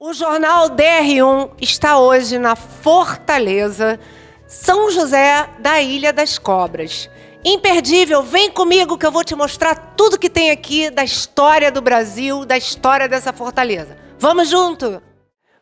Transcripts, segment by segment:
O jornal DR1 está hoje na Fortaleza, São José da Ilha das Cobras. Imperdível, vem comigo que eu vou te mostrar tudo que tem aqui da história do Brasil, da história dessa fortaleza. Vamos junto?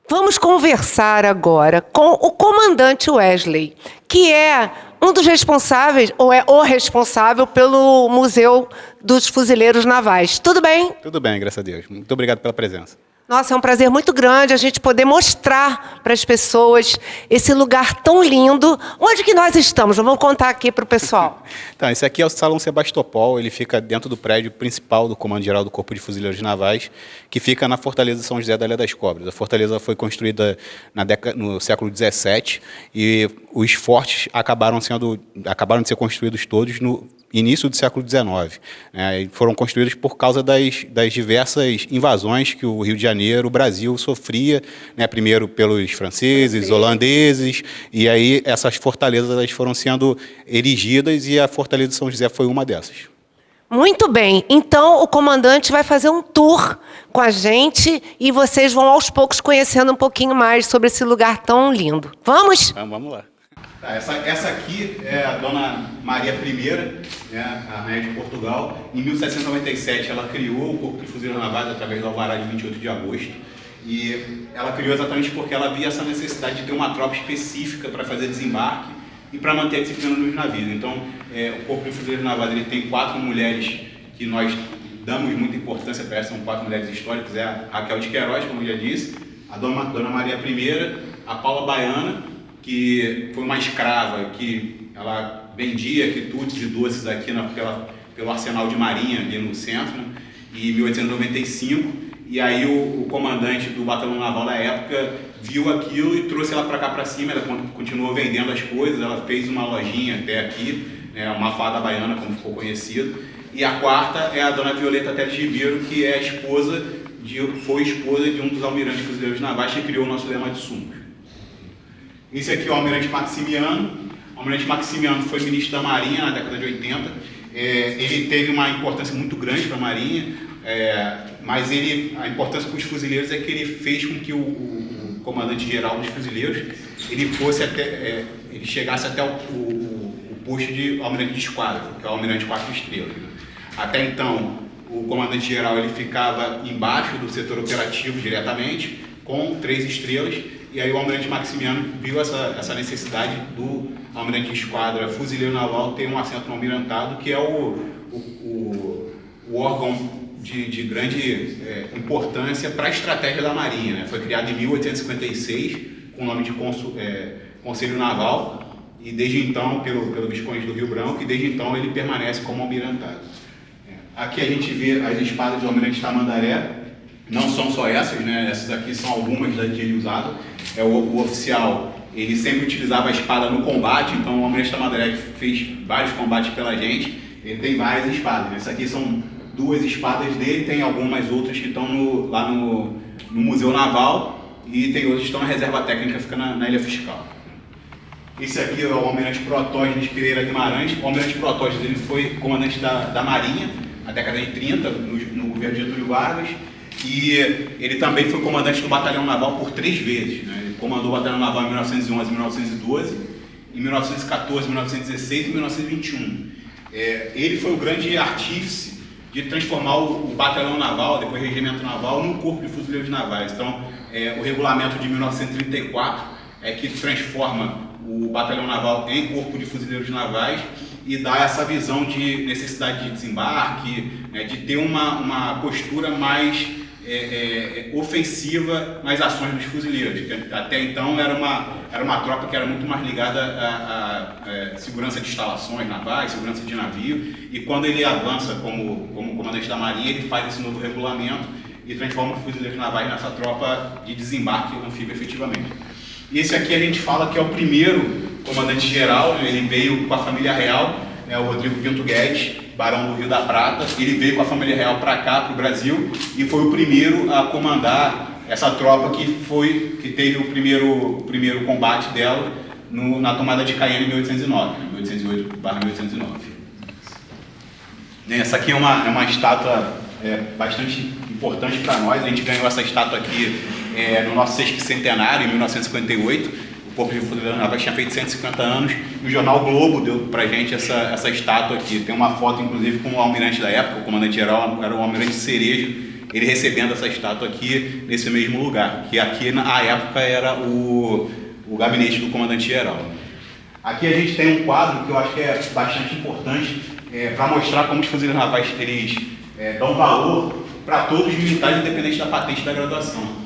Vamos conversar agora com o comandante Wesley, que é um dos responsáveis, ou é o responsável pelo Museu dos Fuzileiros Navais. Tudo bem? Tudo bem, graças a Deus. Muito obrigado pela presença. Nossa, é um prazer muito grande a gente poder mostrar para as pessoas esse lugar tão lindo. Onde que nós estamos? Vamos contar aqui para o pessoal. Então, esse aqui é o Salão Sebastopol, ele fica dentro do prédio principal do Comando-Geral do Corpo de Fuzileiros Navais, que fica na Fortaleza São José da Ilha das Cobras. A fortaleza foi construída no século XVII e os fortes acabaram de ser construídos todos no início do século XIX. Foram construídos por causa das diversas invasões que o Rio de Janeiro, o Brasil, sofria, primeiro pelos franceses, holandeses, e aí essas fortalezas elas foram sendo erigidas e a Fortaleza de São José foi uma dessas. Muito bem, então o comandante vai fazer um tour com a gente e vocês vão aos poucos conhecendo um pouquinho mais sobre esse lugar tão lindo. Vamos? Então, vamos lá. Essa aqui é a Dona Maria I, a rainha de Portugal. Em 1797 ela criou o Corpo de Fuzileiros Navais através do alvará de 28 de agosto. E ela criou exatamente porque ela via essa necessidade de ter uma tropa específica para fazer desembarque e para manter a disciplina nos navios. Então, o Corpo de Fuzileiros Navais ele tem 4 mulheres que nós damos muita importância para elas, são 4 mulheres históricas, é a Raquel de Queiroz, como eu já disse, a Dona Maria I, a Paula Baiana, que foi uma escrava que ela vendia quitutes e doces aqui pelo arsenal de marinha ali no centro, em 1895, e aí o comandante do batalhão naval da época viu aquilo e trouxe ela para cá para cima. Ela continuou vendendo as coisas, ela fez uma lojinha até aqui, uma fada baiana, como ficou conhecido. E a quarta é a Dona Violeta Teles Ribeiro, que é foi esposa de um dos almirantes fuzileiros navais que criou o nosso lema de sumos. Esse aqui é o Almirante Maximiano. O Almirante Maximiano foi ministro da Marinha na década de 80. Ele teve uma importância muito grande para a Marinha, mas a importância para os fuzileiros é que ele fez com que o comandante-geral dos fuzileiros ele chegasse até o posto de almirante de esquadra, que é o almirante 4 estrelas. Até então, o comandante-geral ele ficava embaixo do setor operativo diretamente, com 3 estrelas. E aí o almirante Maximiano viu essa necessidade do almirante de esquadra fuzileiro naval ter um assento no almirantado, que é o órgão de grande importância para a estratégia da Marinha. Foi criado em 1856 com o nome de Conselho Naval, e desde então, pelo Visconde do Rio Branco, e desde então ele permanece como almirantado. Aqui a gente vê as espadas do almirante Tamandaré. Não são só essas, essas aqui são algumas das que ele usava. O oficial, ele sempre utilizava a espada no combate, então o almirante Tamandaré fez vários combates pela gente, ele tem várias espadas. Essas aqui são 2 espadas dele, tem algumas outras que estão lá no Museu Naval e tem outras que estão na reserva técnica, fica na Ilha Fiscal. Esse aqui é o almirante Protógenes Pereira Guimarães. O almirante Protógenes ele foi comandante da Marinha na década de 30, no governo de Getúlio Vargas. E ele também foi comandante do batalhão naval por 3 vezes. Ele comandou o batalhão naval em 1911 e 1912, em 1914, 1916 e 1921. Ele foi o grande artífice de transformar o batalhão naval, depois o regimento naval, num corpo de fuzileiros navais. Então, o regulamento de 1934 é que transforma o batalhão naval em corpo de fuzileiros navais e dá essa visão de necessidade de desembarque, de ter uma postura mais ofensiva nas ações dos fuzileiros, que até então era uma tropa que era muito mais ligada à segurança de instalações navais, segurança de navio, e quando ele avança como comandante da Marinha, ele faz esse novo regulamento e transforma os fuzileiros navais nessa tropa de desembarque anfíbio efetivamente. E esse aqui a gente fala que é o primeiro comandante-geral, ele veio com a família real, o Rodrigo Pinto Guedes, barão do Rio da Prata. Ele veio com a família real para cá, para o Brasil, e foi o primeiro a comandar essa tropa que teve o primeiro combate dela na tomada de Caiana em 1809, 1808/1809. Essa aqui é uma estátua bastante importante para nós. A gente ganhou essa estátua aqui no nosso sesquicentenário, em 1958. O Corpo de Fuzileiros Navais tinha feito 150 anos e o jornal Globo deu pra gente essa estátua aqui. Tem uma foto, inclusive, com o almirante da época, o comandante-geral era o almirante Cerejo, ele recebendo essa estátua aqui nesse mesmo lugar, que aqui na época era o gabinete do comandante-geral. Aqui a gente tem um quadro que eu acho que é bastante importante para mostrar como os fuzileiros navais eles dão valor para todos os militares, independente da patente da graduação.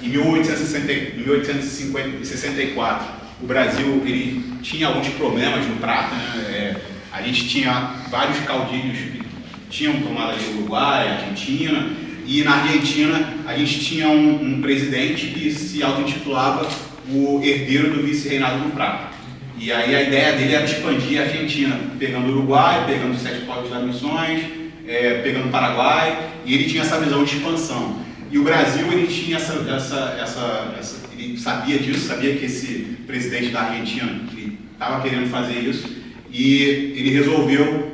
Em 1864, o Brasil ele tinha alguns problemas no prata, né? A gente tinha vários caudilhos que tinham tomado ali o Uruguai, a Argentina, e na Argentina a gente tinha um presidente que se auto-intitulava o herdeiro do vice-reinado do prata. E aí a ideia dele era expandir a Argentina, pegando o Uruguai, pegando os 7 povos das Missões, pegando o Paraguai, e ele tinha essa visão de expansão. E o Brasil, ele tinha ele sabia disso, sabia que esse presidente da Argentina estava querendo fazer isso, e ele resolveu,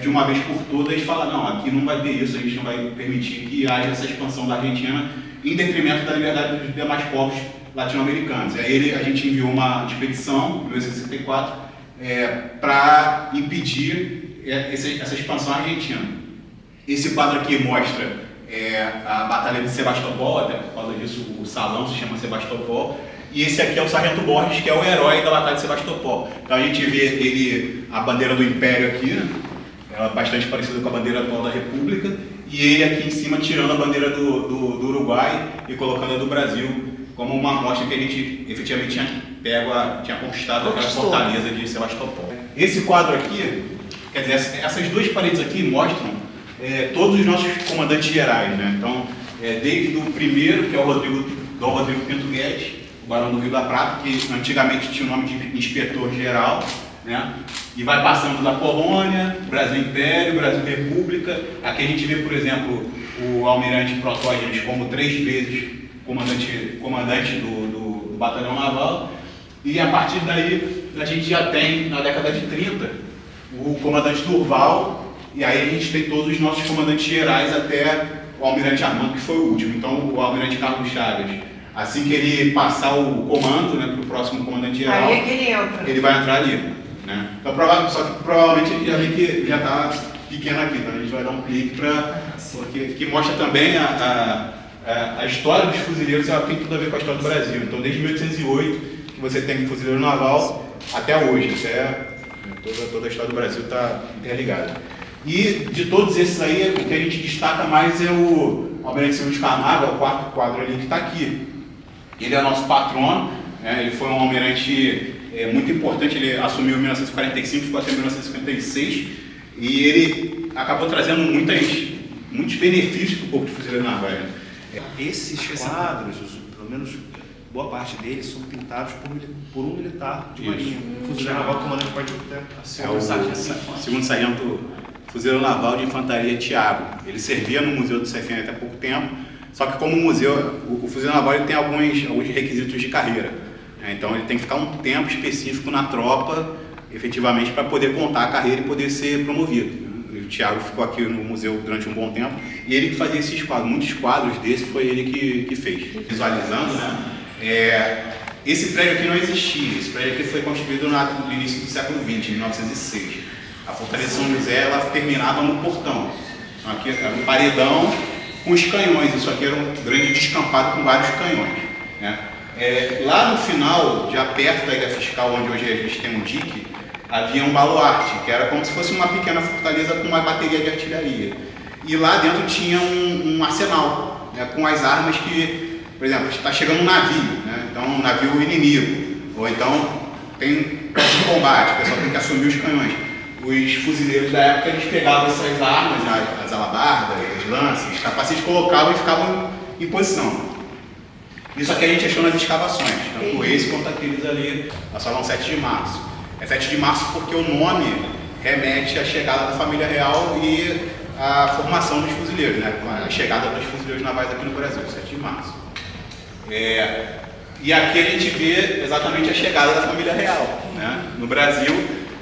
de uma vez por todas, falar, não, aqui não vai ter isso, a gente não vai permitir que haja essa expansão da Argentina em detrimento da liberdade dos demais povos latino-americanos. E aí a gente enviou uma expedição, em 1964, para impedir essa expansão argentina. Esse quadro aqui mostra a Batalha de Sebastopol, até por causa disso o salão se chama Sebastopol, e esse aqui é o Sargento Borges, que é o herói da Batalha de Sebastopol. Então a gente vê a bandeira do Império aqui, né? Ela é bastante parecida com a bandeira atual da República, e ele aqui em cima tirando a bandeira do Uruguai e colocando a do Brasil como uma amostra que a gente efetivamente tinha conquistado aquela fortaleza de Sebastopol. Esse quadro aqui, quer dizer, essas duas paredes aqui mostram todos os nossos comandantes gerais, né? Então, desde o primeiro, que é o Dom Rodrigo Pinto Guedes, o Barão do Rio da Prata, que antigamente tinha o nome de inspetor-geral, né? E vai passando da Colônia, Brasil Império, Brasil República. Aqui a gente vê, por exemplo, o almirante Protógenes como 3 vezes comandante do Batalhão Naval. E a partir daí, a gente já tem, na década de 30, o comandante Durval. E aí a gente tem todos os nossos comandantes gerais até o almirante Armando, que foi o último. Então o almirante Carlos Chagas, assim que ele passar o comando, né, para o próximo comandante geral, aí é que ele entra. Ele vai entrar ali, né? Então, só que provavelmente ele já vê que já está pequeno aqui, então a gente vai dar um clique que mostra também a história dos fuzileiros, ela tem tudo a ver com a história do Brasil. Então desde 1808 que você tem fuzileiro naval até hoje, toda a história do Brasil está interligada. E de todos esses aí, o que a gente destaca mais é o almirante Silvio de Camargo, é o 4º quadro ali que está aqui. Ele é o nosso patrono, ele foi um almirante muito importante, ele assumiu em 1945, ficou até 1956, e ele acabou trazendo muitos benefícios para o Corpo de Fuzileiros Navais. Esses quadros, pelo menos boa parte deles, são pintados por um militar de marinha. Fuzileiro Naval, comandante pode ter o segundo sargento Fuzileiro Naval de Infantaria Thiago. Ele servia no Museu do CFN até pouco tempo, só que como museu, o Fuzileiro Naval ele tem alguns requisitos de carreira. Então ele tem que ficar um tempo específico na tropa, efetivamente, para poder contar a carreira e poder ser promovido. O Thiago ficou aqui no museu durante um bom tempo, e ele que fazia esses quadros. Muitos quadros desses foi ele que fez. Visualizando, né? Esse prédio aqui não existia. Esse prédio aqui foi construído no início do século XX, em 1906. A Fortaleza São José, ela terminava no portão. Então, aqui era um paredão com os canhões. Isso aqui era um grande descampado com vários canhões, né? Lá no final, já perto da Ilha Fiscal, onde hoje a gente tem um dique, havia um baluarte, que era como se fosse uma pequena fortaleza com uma bateria de artilharia. E lá dentro tinha um arsenal, né, com as armas que, por exemplo, está chegando um navio, né, então um navio inimigo, ou então tem peça de combate, o pessoal tem que assumir os canhões. Os fuzileiros da época, eles pegavam essas armas, as alabardas, as lanças, os capacetes, colocavam e ficavam em posição. Isso aqui a gente achou nas escavações, tanto esse quanto aqueles ali, na Salão 7 de Março. É 7 de Março porque o nome remete à chegada da família real e à formação dos fuzileiros, né? A chegada dos fuzileiros navais aqui no Brasil, 7 de Março. E aqui a gente vê exatamente a chegada da família real, né? No Brasil,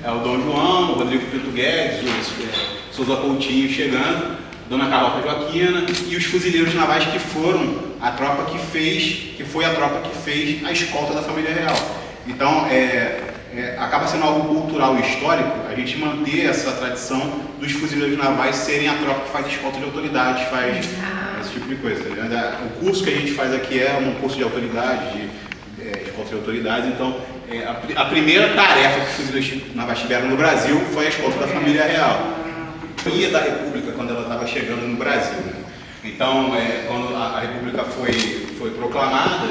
é o Dom João, o Rodrigo Pinto Guedes, o Souza Coutinho chegando, Dona Carlota Joaquina e os fuzileiros navais que foram a tropa que foi a tropa que fez a escolta da família real. Então, acaba sendo algo cultural e histórico a gente manter essa tradição dos fuzileiros navais serem a tropa que faz escolta de autoridades, faz esse tipo de coisa. O curso que a gente faz aqui é um curso de autoridade, de escolta de autoridades, então a primeira tarefa que os fuzileiros navais tiveram no Brasil foi a escolta da família real. E da República, quando ela estava chegando no Brasil. Né? Então, quando a República foi proclamada,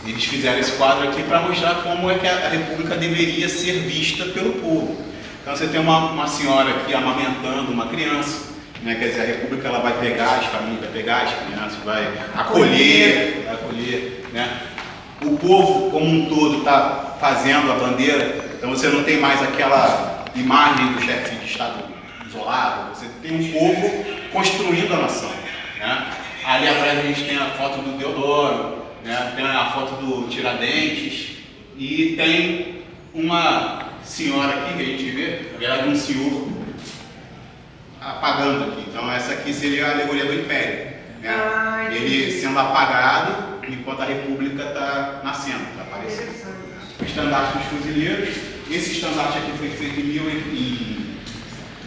eles fizeram esse quadro aqui para mostrar como é que a República deveria ser vista pelo povo. Então você tem uma senhora aqui amamentando uma criança, né? Quer dizer, a República ela vai pegar as famílias, vai pegar as crianças, vai acolher, né? O povo como um todo está fazendo a bandeira, então você não tem mais aquela imagem do chefe de Estado isolado, você tem um povo construindo a nação. Né? Ali atrás a gente tem a foto do Deodoro, né? Tem a foto do Tiradentes e tem uma senhora aqui que a gente vê, na verdade um senhor apagando aqui. Então essa aqui seria a alegoria do Império. Né? Ele sendo apagado enquanto a República está nascendo, está aparecendo. O estandarte dos fuzileiros, esse estandarte aqui foi feito em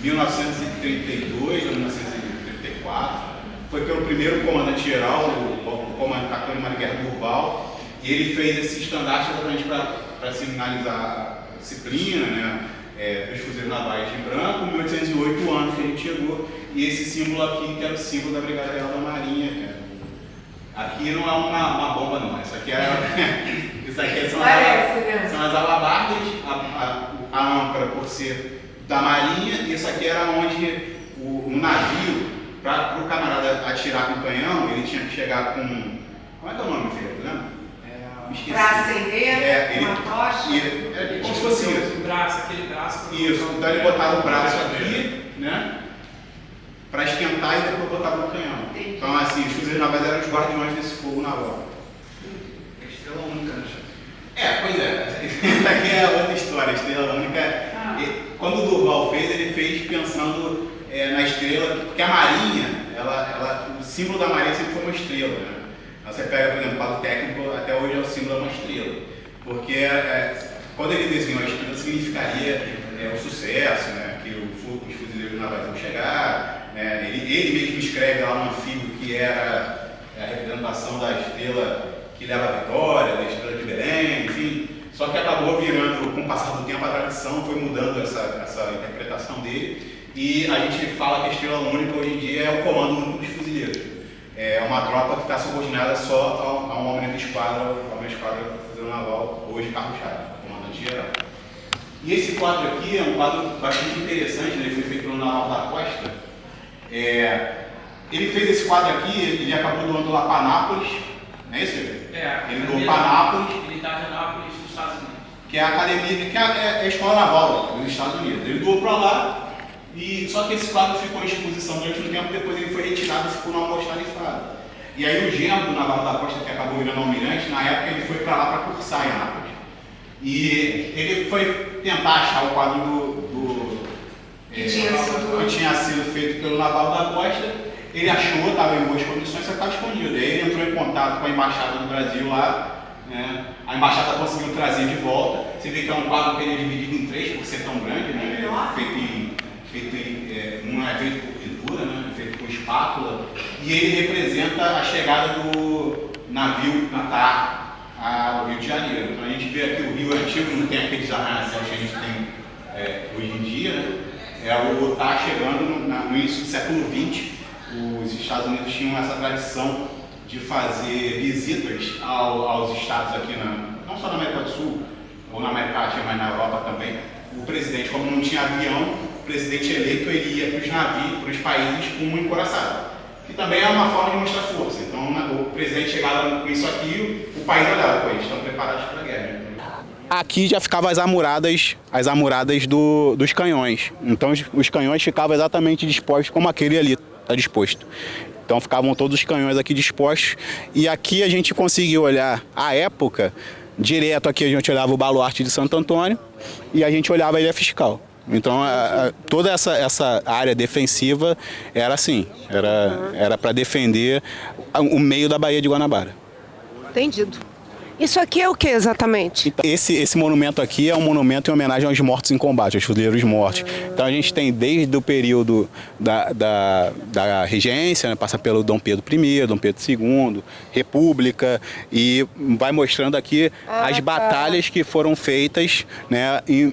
1932 ou 1934. Foi pelo primeiro comandante-geral, o comandante Antônio Marighella Durval, e ele fez esse estandarte exatamente para sinalizar a disciplina, né, dos fuzileiros navais de branco. Em 1808, o ano que a gente chegou, e esse símbolo aqui, que era o símbolo da Brigada Real da Marinha. Né. Aqui não é uma bomba, não. Isso aqui são as alabardas, a âncora por ser da Marinha, e isso aqui era onde o navio, para o camarada atirar com o canhão, ele tinha que chegar com... Como é que é o nome, filho? Lembra? Para acender uma tocha? Como se fosse isso. Aquele braço. Isso, então ele botava o braço aqui, né? Para esquentar e depois botava no canhão. Então, assim, os fuzileiros navais eram os guardiões desse fogo naval. Estrela única, né? Pois é. Isso aqui é outra história. A estrela única... Quando o Durval fez, ele fez pensando na estrela, porque a Marinha, o símbolo da Marinha sempre foi uma estrela. Né? Você pega, por exemplo, o quadro técnico, até hoje é o símbolo de uma estrela. Porque quando ele desenhou a estrela, significaria o sucesso, né? Que os fuzileiros navais vão chegar. Né? Ele mesmo escreve lá no anfíbio que era a representação da estrela que leva a vitória, da estrela de Belém, enfim. Só que acabou virando, com o passar do tempo, a tradição foi mudando essa interpretação dele. E a gente fala que a estrela única hoje em dia é o comando único dos fuzileiros. É uma tropa que está subordinada só a um almirante de esquadra, o almirante de esquadra do fuzileiro naval, hoje Carlos-Chaves, comandante geral. E esse quadro aqui é um quadro bastante interessante, né? Ele foi feito pelo Naval da Costa. Ele fez esse quadro aqui, ele acabou doando lá para Anápolis, não é isso? Ele doou para Anápolis. Militar de Anápolis, dos Estados Unidos. Que é a academia, que é a escola naval dos Estados Unidos. Ele doou para lá. Só que esse quadro ficou em exposição durante um tempo, depois ele foi retirado e ficou no almoxarifado. E aí o genro do Naval da Costa, que acabou virando almirante, na época ele foi para lá para cursar em Anápolis. E ele foi tentar achar o quadro que tinha sido feito pelo Naval da Costa. Ele achou, estava em boas condições, só estava escondido. Aí ele entrou em contato com a Embaixada do Brasil lá, né? A Embaixada conseguiu trazer de volta. Você vê que é um quadro que ele é dividido em três, por ser tão grande, né? Não é feito por pintura, né? É feito por espátula, e ele representa a chegada do navio Natar ao Rio de Janeiro. Então a gente vê aqui o Rio Antigo, não tem aqueles arranha-céus que a gente tem hoje em dia, né? O tá chegando no início do século XX. Os Estados Unidos tinham essa tradição de fazer visitas aos estados aqui, não só na América do Sul, ou na América Latina, mas na Europa também. O presidente, como não tinha avião, o presidente eleito ele ia para os navios, para os países com um encoraçado, que também é uma forma de mostrar força. Então o presidente chegava com isso aqui, o país olhava, eles estão preparados para a guerra. Aqui já ficavam as amuradas dos canhões. Então os canhões ficavam exatamente dispostos como aquele ali está disposto. Então ficavam todos os canhões aqui dispostos. E aqui a gente conseguiu olhar a época. Direto aqui a gente olhava o baluarte de Santo Antônio e a gente olhava a Ilha Fiscal. Então toda essa área defensiva era assim, era para defender o meio da Baía de Guanabara. Entendido. Isso aqui é o que exatamente? Então, esse monumento aqui é um monumento em homenagem aos mortos em combate, aos fuzileiros mortos. Então a gente tem desde o período da regência, né, passa pelo Dom Pedro I, Dom Pedro II, República, e vai mostrando aqui as batalhas que foram feitas, né, e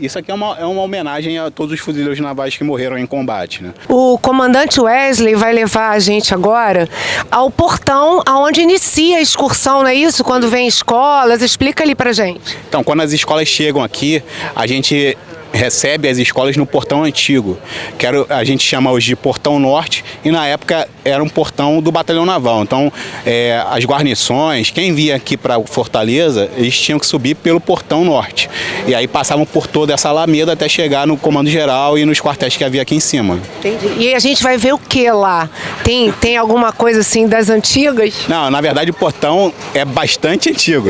isso aqui é uma homenagem a todos os fuzileiros navais que morreram em combate, né. O comandante Wesley vai levar a gente agora ao portão aonde inicia a excursão, não é isso? Quando vem escolas, explica ali pra gente. Então, quando as escolas chegam aqui, a gente recebe as escolas no portão antigo, que a gente chama hoje de Portão Norte, e na época era um portão do Batalhão Naval. Então, as guarnições, quem vinha aqui para Fortaleza, eles tinham que subir pelo Portão Norte. E aí passavam por toda essa alameda até chegar no Comando Geral e nos quartéis que havia aqui em cima. Entendi. E a gente vai ver o que lá? Tem alguma coisa assim das antigas? Não, na verdade o portão é bastante antigo.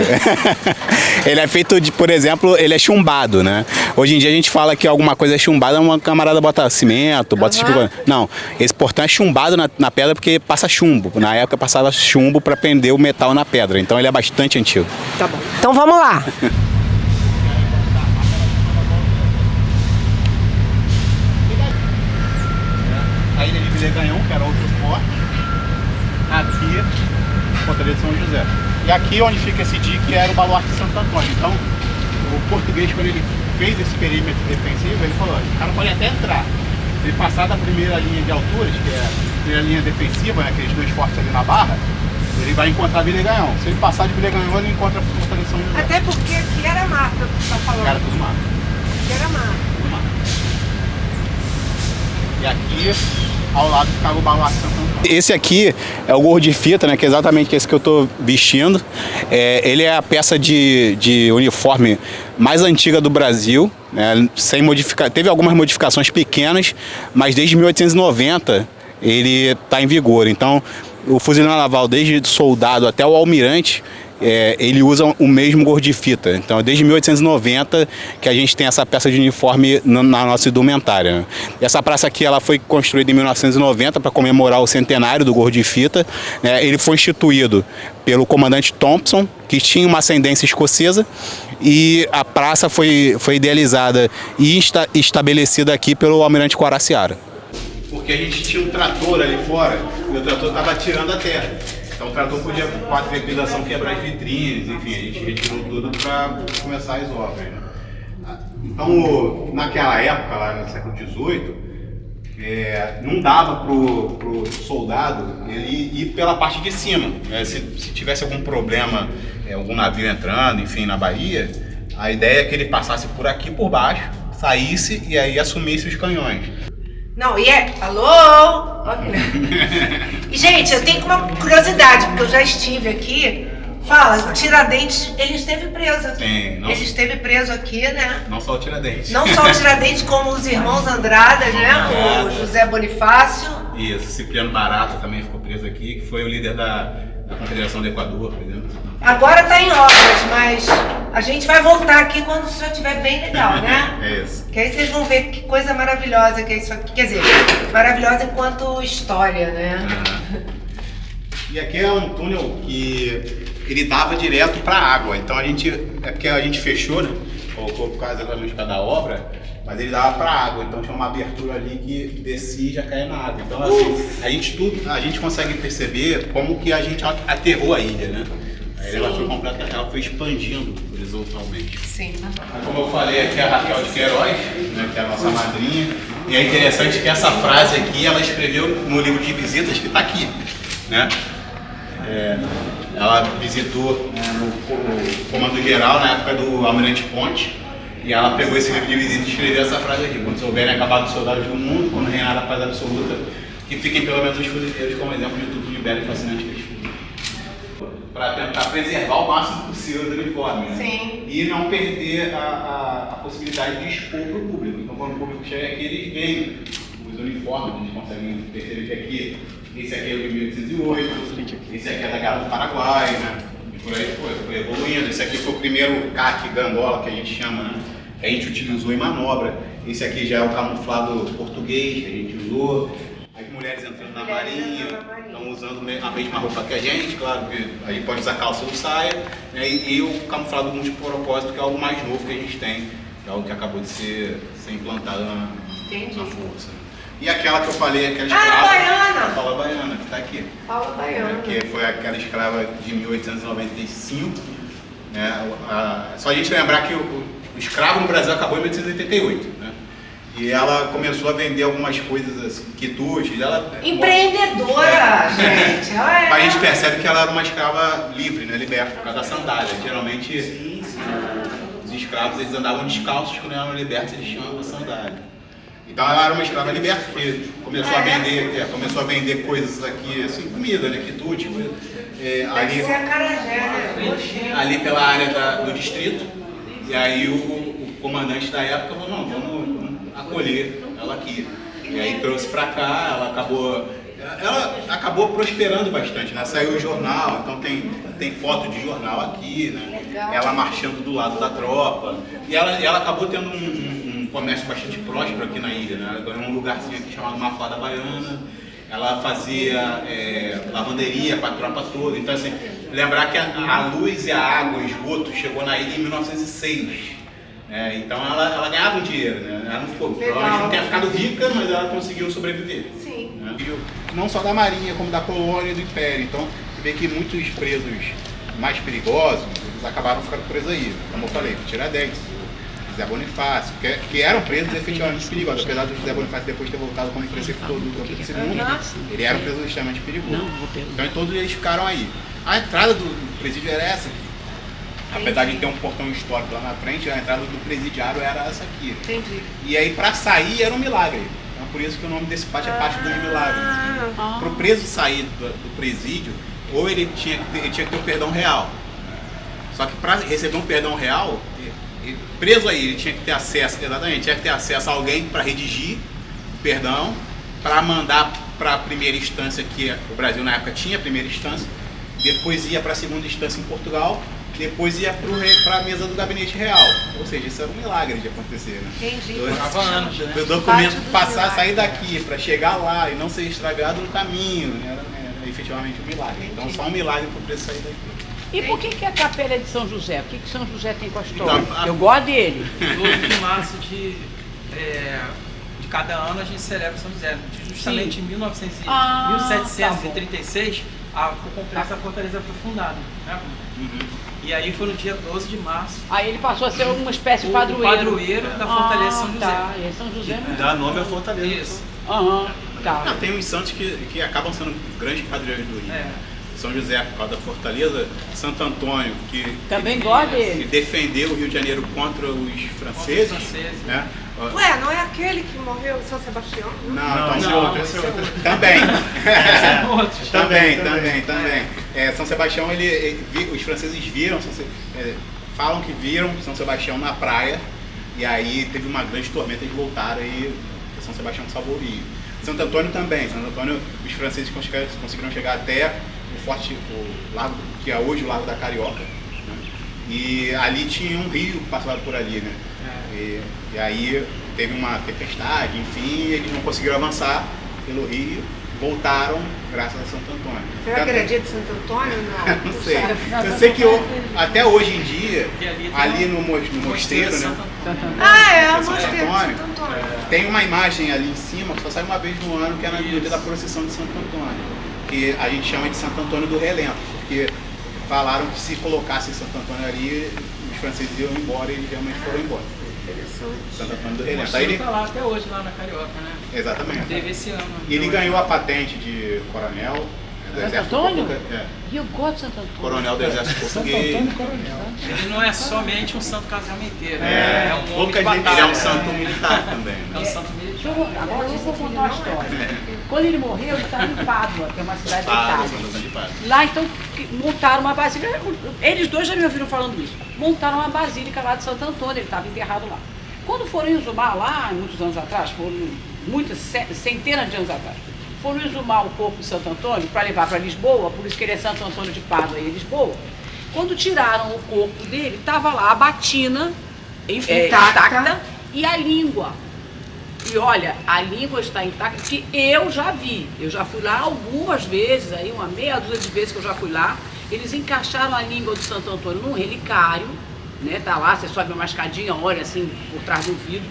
Ele é feito de, por exemplo, ele é chumbado, né? Hoje em dia a gente fala que alguma coisa é chumbada, uma camarada bota cimento, bota esse tipo de coisa. Não, esse portão é chumbado na pedra porque passa chumbo. Na época passava chumbo para prender o metal na pedra, então ele é bastante antigo. Tá bom. Então vamos lá. A ilha de Vileganhão, que era outro forte, aqui, Fortaleza de São José. E aqui onde fica esse dique era o baluarte de Santo Antônio. Então, o português, quando ele fez esse perímetro defensivo, ele falou, o cara pode até entrar. Se ele passar da primeira linha de alturas, que é a primeira linha defensiva, né, aqueles dois fortes ali na barra, ele vai encontrar Vileganhão. Se ele passar de Vileganhão, ele encontra Fortaleza de São José. Até porque aqui era mata, que você tá falando. Era tudo mato. Aqui era mata. Tudo mato. E aqui, ao lado, ficava o baluarte de Santo Antônio. Esse aqui é o gorro de fita, né, que é exatamente esse que eu estou vestindo. Ele é a peça de uniforme mais antiga do Brasil, né, sem modificar. Teve algumas modificações pequenas, mas desde 1890 ele está em vigor. Então, o fuzileiro naval, desde soldado até o almirante, ele usa o mesmo gorro de fita. Então, desde 1890 que a gente tem essa peça de uniforme na nossa indumentária, né? Essa praça aqui ela foi construída em 1990 para comemorar o centenário do gorro de fita, né? Ele foi instituído pelo comandante Thompson, que tinha uma ascendência escocesa, e a praça foi idealizada e estabelecida aqui pelo almirante Quaraciara. Porque a gente tinha um trator ali fora e o trator estava tirando a terra. Então o trator podia, com a trepidação, quebrar as vitrines, enfim, a gente retirou tudo para começar as obras, né? Então, naquela época, lá no século XVIII, não dava pro soldado ele ir pela parte de cima, né? Se tivesse algum problema, algum navio entrando, enfim, na Bahia, a ideia é que ele passasse por aqui por baixo, saísse e aí assumisse os canhões. Não, alô? E, gente, eu tenho uma curiosidade, porque eu já estive aqui. Fala, o Tiradentes, ele esteve preso aqui. Ele esteve preso aqui, né? Não só o Tiradentes. Não só o Tiradentes, como os irmãos Andrada, né? O José Bonifácio. Isso, Cipriano Barata também ficou preso aqui, que foi o líder da Confederação do Equador, por exemplo. Agora está em obras, mas a gente vai voltar aqui quando já estiver bem legal, né? É isso. Que aí vocês vão ver que coisa maravilhosa que é isso aqui. Quer dizer, maravilhosa enquanto história, né? E aqui é um túnel que ele dava direto para a água. Então a gente fechou, né? Colocou por causa da obra, mas ele dava para a água. Então tinha uma abertura ali que descia e já caía na água. Então assim, a gente consegue perceber como que a gente aterrou a ilha, né? Aí ela foi expandindo horizontalmente. Sim. Como eu falei, aqui é a Raquel de Queiroz, né, que é a nossa madrinha. E é interessante que essa frase aqui ela escreveu no livro de visitas que está aqui, né? Ela visitou o Comando Geral na época do Almirante Ponte, e ela pegou esse livro de visitas e escreveu essa frase aqui: quando souberem acabar os soldados do mundo, quando reinar a paz absoluta, que fiquem pelo menos os fuzileiros como exemplo de tudo de belo e fascinante que eles foram. Para tentar preservar o máximo possível do uniforme, né? Sim. E não perder a possibilidade de expor para o público. Então, quando o público chega aqui, eles veem os uniformes, eles conseguem perceber que aqui, esse aqui é o de 1808, esse aqui é da Guerra do Paraguai, né? E por aí foi evoluindo. Esse aqui foi o primeiro CAC Gandola, que a gente chama, né? que a gente utilizou em manobra. Esse aqui já é o camuflado português que a gente usou. As mulheres entrando na marinha, estão usando a mesma roupa que a gente, claro que a gente pode usar calça ou saia, né? E o camuflado multipropósito, que é algo mais novo que a gente tem, que é algo que acabou de ser implantado na força. E aquela que eu falei, aquela escrava, Baiana! a Paula Baiana, que está aqui. Paula Baiana. Que foi aquela escrava de 1895. Né? Só a gente lembrar que o escravo no Brasil acabou em 1888. Né? E ela começou a vender algumas coisas, assim, quitutes. Empreendedora, gente. A gente percebe que ela era uma escrava livre, né? Liberta, por causa da sandália. Geralmente, os escravos eles andavam descalços, quando eram libertos eles tinham a sandália. Então ela era uma escrava liberta, que começou a vender coisas aqui, assim, comida, né? Quitute, coisa. Ali pela área do distrito. E aí o comandante da época falou, não, vamos acolher ela aqui. E aí trouxe pra cá, ela acabou prosperando bastante, né? Saiu o jornal, então tem foto de jornal aqui, né? Ela marchando do lado da tropa. E ela acabou tendo um comércio bastante próspero aqui na ilha, né? Ela ganhou um lugarzinho aqui chamado Mafada Baiana. Ela fazia lavanderia para a tropa toda. Então, assim, lembrar que a luz e a água, o esgoto, chegou na ilha em 1906. Então, ela ganhava um dinheiro, né? Ela não ficou, provavelmente não tenha ficado rica, mas ela conseguiu sobreviver. Sim. Né? Não só da Marinha, como da colônia e do Império. Então, você vê que muitos presos mais perigosos, eles acabaram ficando presos aí. Como eu falei, Tiradentes, José Bonifácio, que eram presos efetivamente perigosos, apesar do José Bonifácio depois ter voltado como preceptor do Campo II, ele era um preso extremamente perigoso. Então todos eles ficaram aí. A entrada do presídio era essa aqui. Apesar de ter um portão histórico lá na frente, a entrada do presidiário era essa aqui. Entendi. E aí para sair era um milagre. Então por isso que o nome desse pátio é Pátio dos Milagres. Para o preso sair do presídio, ou ele tinha que ter o perdão real. Só que para receber um perdão real, preso aí, ele tinha que ter acesso, tinha que ter acesso a alguém para redigir o perdão, para mandar para a primeira instância, que o Brasil na época tinha a primeira instância, depois ia para a segunda instância em Portugal, depois ia para a mesa do gabinete real. Ou seja, isso era um milagre de acontecer, né? Entendi. O documento sair daqui para chegar lá e não ser estragado no caminho, né? Era efetivamente um milagre. Então só um milagre para o preso sair daqui. E por que a capela é de São José? O que São José tem com a história? Então, Eu gosto dele. 12 de março de cada ano a gente celebra São José. Justamente em 1736, o complexo da Fortaleza foi fundado. Né? E aí foi no dia 12 de março. Aí ele passou a ser uma espécie de padroeiro. O padroeiro da Fortaleza São José. Tá. E São José Dá nome à Fortaleza. Isso. Tá. Tem uns santos que acabam sendo grandes padroeiros do Rio. São José por causa da Fortaleza, Santo Antônio, que também gosta dele. Que defendeu o Rio de Janeiro contra os franceses. Né? Ué, não é aquele que morreu em São Sebastião? Não, esse é outro. Também. Também. São Sebastião, os franceses viram, falam que viram São Sebastião na praia, e aí teve uma grande tormenta e eles voltaram e São Sebastião salvou o Rio. Santo Antônio também. Santo Antônio, os franceses conseguiram chegar até o lago, que é hoje o Lago da Carioca, né? E ali tinha um rio que passava por ali, né? E aí teve uma tempestade, enfim, eles não conseguiram avançar pelo rio, voltaram graças a Santo Antônio. Será que era dia de Santo Antônio? Não. Não sei. Eu sei que até hoje em dia, ali no mosteiro, né? O Santo mosteiro Antônio, de Santo Antônio. Tem uma imagem ali em cima que só sai uma vez no ano, que é no dia da procissão de Santo Antônio, que a gente chama de Santo Antônio do Relento, porque falaram que se colocasse Santo Antônio ali, os franceses iam embora e eles realmente foram embora. Santo Antônio do Relento. Ele está lá até hoje, lá na Carioca, né? Exatamente. Teve esse ano. E ele ganhou a patente de coronel do Santo Exército Antônio? Português. E eu gosto de Santo Antônio. Coronel do Exército Português. Ele não é somente um santo casamenteiro, É, é um homem de Ele batalha. é um santo militar também. É um Né? santo militar. Agora eu vou contar uma história. Quando ele morreu, ele estava em Pádua, que é uma cidade de Itália. Santo Antônio de Pádua. Lá então montaram uma basílica, eles dois já me ouviram falando isso, montaram uma basílica lá de Santo Antônio, ele estava enterrado lá. Quando foram exumar lá, muitos anos atrás, centenas de anos atrás, foram exumar o corpo de Santo Antônio para levar para Lisboa, por isso que ele é Santo Antônio de Pádua e Lisboa. Quando tiraram o corpo dele, estava lá a batina intacta, e a língua. E olha, a língua está intacta, que eu já vi. Eu já fui lá algumas vezes, aí uma meia dúzia de vezes que eu já fui lá. Eles encaixaram a língua do Santo Antônio num relicário, né? Tá lá, você sobe uma escadinha, olha assim, por trás do vidro.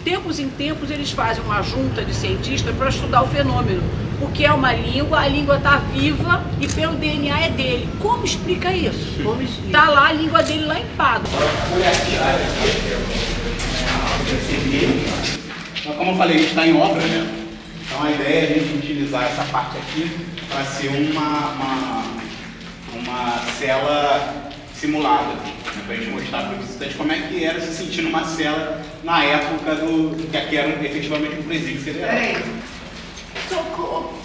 Tempos em tempos eles fazem uma junta de cientistas para estudar o fenômeno. Porque é uma língua, a língua está viva e pelo DNA é dele. Como explica isso? Como explica? Tá lá a língua dele lá em Pádua. Então, como eu falei, a gente está em obra, né? Então a ideia é a gente utilizar essa parte aqui para ser uma cela simulada, né? Para a gente mostrar para o visitante como é que era se sentir numa cela na época que aqui era efetivamente um presídio federal. Socorro!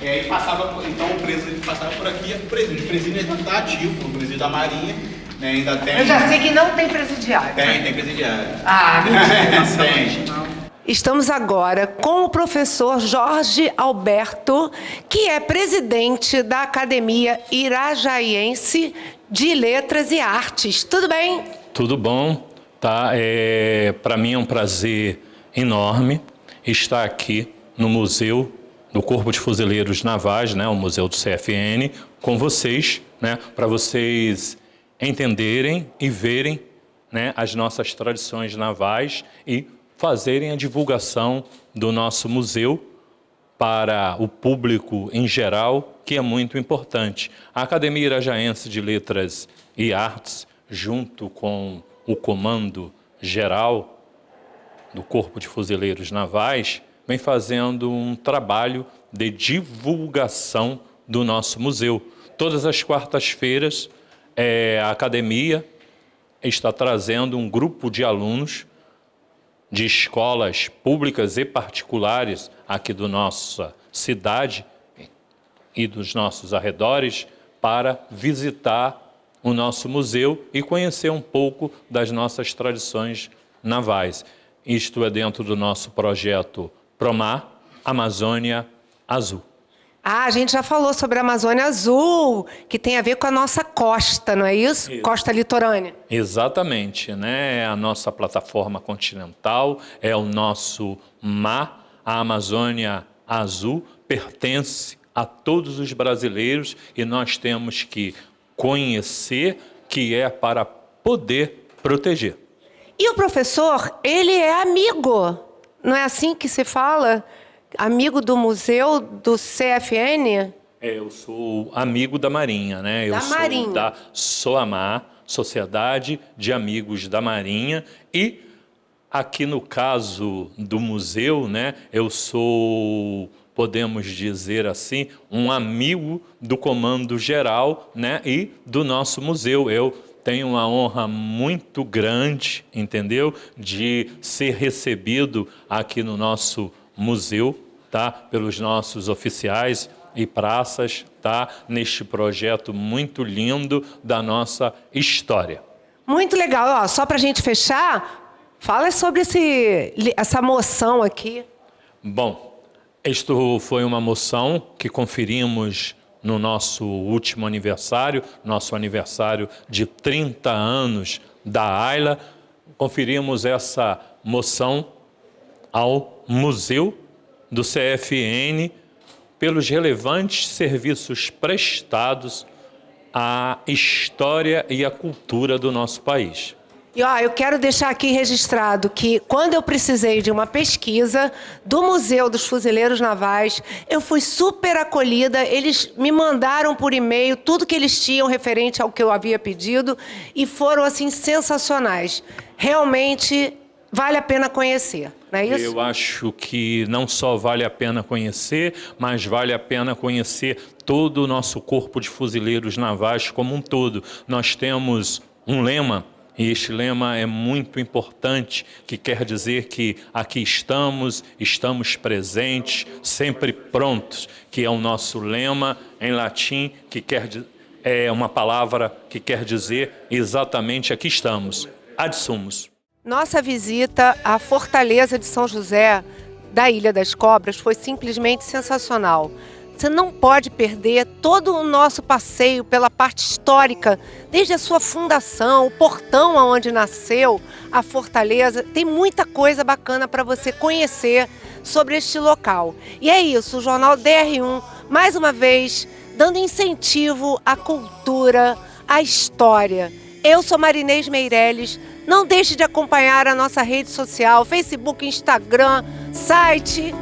E aí passava, então o presídio passava por aqui, o presídio ainda está ativo, o presídio da Marinha, né, ainda tem... Eu já sei que não tem presidiário. Tem presidiário. Ah, mentira. Tem. Estamos agora com o professor Jorge Alberto, que é presidente da Academia Irajaiense de Letras e Artes. Tudo bem? Tudo bom, tá? Para mim é um prazer enorme estar aqui no Museu do Corpo de Fuzileiros Navais, né, o Museu do CFN, com vocês, né, para vocês entenderem e verem, né, as nossas tradições navais e fazerem a divulgação do nosso museu para o público em geral, que é muito importante. A Academia Irajaiense de Letras e Artes, junto com o Comando Geral do Corpo de Fuzileiros Navais, vem fazendo um trabalho de divulgação do nosso museu. Todas as quartas-feiras, a academia está trazendo um grupo de alunos de escolas públicas e particulares aqui da nossa cidade e dos nossos arredores para visitar o nosso museu e conhecer um pouco das nossas tradições navais. Isto é dentro do nosso projeto Promar Amazônia Azul. Ah, a gente já falou sobre a Amazônia Azul, que tem a ver com a nossa costa, não é isso? Isso. Costa litorânea. Exatamente, né? É a nossa plataforma continental, é o nosso mar. A Amazônia Azul pertence a todos os brasileiros e nós temos que conhecer, que é para poder proteger. E o professor, ele é amigo, não é assim que se fala? Amigo do museu do CFN? Eu sou amigo da Marinha, né? Eu Marinha. sou da SOAMAR, Sociedade de Amigos da Marinha, e aqui no caso do museu, né, eu sou, podemos dizer assim, um amigo do Comando Geral, né, e do nosso museu. Eu tenho uma honra muito grande, entendeu? De ser recebido aqui no nosso museu, tá? Pelos nossos oficiais e praças, tá? Neste projeto muito lindo da nossa história. Muito legal. Ó, só para a gente fechar, fala sobre essa moção aqui. Bom, isto foi uma moção que conferimos no nosso último aniversário, nosso aniversário de 30 anos da AILA. Conferimos essa moção ao Museu do CFN pelos relevantes serviços prestados à história e à cultura do nosso país. E ó, eu quero deixar aqui registrado que quando eu precisei de uma pesquisa do Museu dos Fuzileiros Navais, eu fui super acolhida, eles me mandaram por e-mail tudo que eles tinham referente ao que eu havia pedido e foram assim sensacionais. Realmente vale a pena conhecer, não é isso? Eu acho que não só vale a pena conhecer, mas vale a pena conhecer todo o nosso corpo de fuzileiros navais como um todo. Nós temos um lema, e este lema é muito importante, que quer dizer que aqui estamos presentes, sempre prontos, que é o nosso lema em latim, que é uma palavra que quer dizer exatamente aqui estamos, ad sumus. Nossa visita à Fortaleza de São José, da Ilha das Cobras, foi simplesmente sensacional. Você não pode perder todo o nosso passeio pela parte histórica, desde a sua fundação, o portão aonde nasceu a fortaleza. Tem muita coisa bacana para você conhecer sobre este local. E é isso, o Jornal DR1, mais uma vez, dando incentivo à cultura, à história. Eu sou Marinês Meirelles. Não deixe de acompanhar a nossa rede social, Facebook, Instagram, site.